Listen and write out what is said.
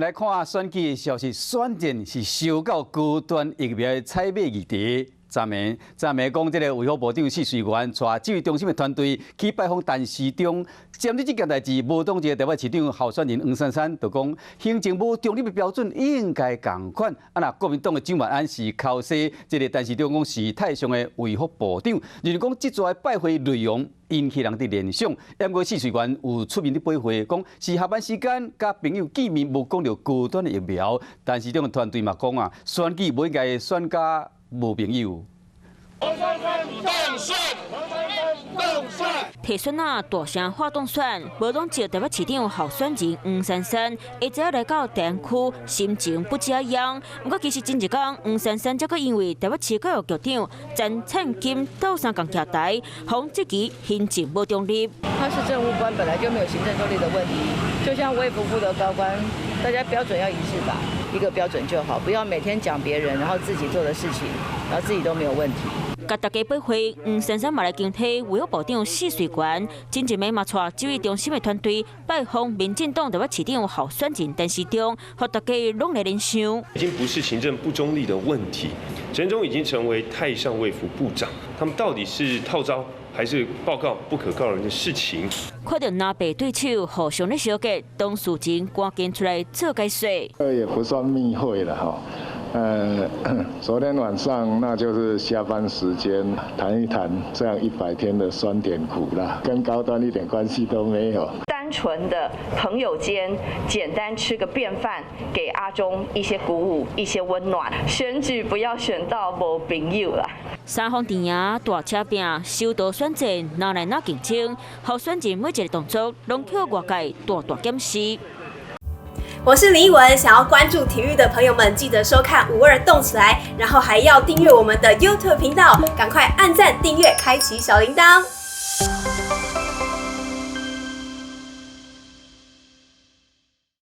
来看选举的消息，选战是烧到高端疫苗的采买议题。昨暝讲，这个卫福部长徐瑞元带指挥中心的团队去拜访陈时中，针对这件代志，无党籍的台北市长候选人黄珊珊就讲，行政部中立的标准应该同款。那国民党的蒋万安是靠西，这个陈时中讲是太上的卫福部长，认为讲这座拜会内容引起人的联想。因过徐瑞元有出面的拜会，讲是下班时间甲朋友见面，无讲到高端的疫苗。陈时中的团队嘛讲啊，选举不应该选甲无朋友。提选啊，大声发动选，无党籍台北市长候选人黄珊珊，一早来到地区，心情不这样。不过其实前一天，黄珊珊则个因为台北市教育局长陈灿金斗相共徛台，防这期行政无中立。他是政务官，本来就没有行政中立的问题，就像卫福部的高官，大家标准要一致吧，一个标准就好，不要每天讲别人，然后自己做的事情，然后自己都没有问题。甲大家拜会，黄珊珊嘛来经体卫福部长徐瑞元，前一暝嘛带指挥中心的团队拜访民进党台北市长候选人陈时中，和大家拢来联想。已经不是行政不中立的问题，陈忠已经成为太上卫福部长，他们到底是套招还是报告不可告人的事情？看到南北对手互相咧相隔，董事长赶紧出来做解释。这也不算密会了哈。昨天晚上那就是下班时间谈一谈这样100天的酸甜苦辣，跟高端一点关系都没有。单纯的朋友间简单吃个便饭，给阿中一些鼓舞，一些温暖。选举不要选到无朋友啦。三方阵营大车拼，首都选战哪来哪竞争，候选人每一个动作拢叫外界大检视。我是李文，想要关注体育的朋友们，记得收看52动起来，然后还要订阅我们的 YouTube 频道，赶快按赞、订阅、开启小铃铛。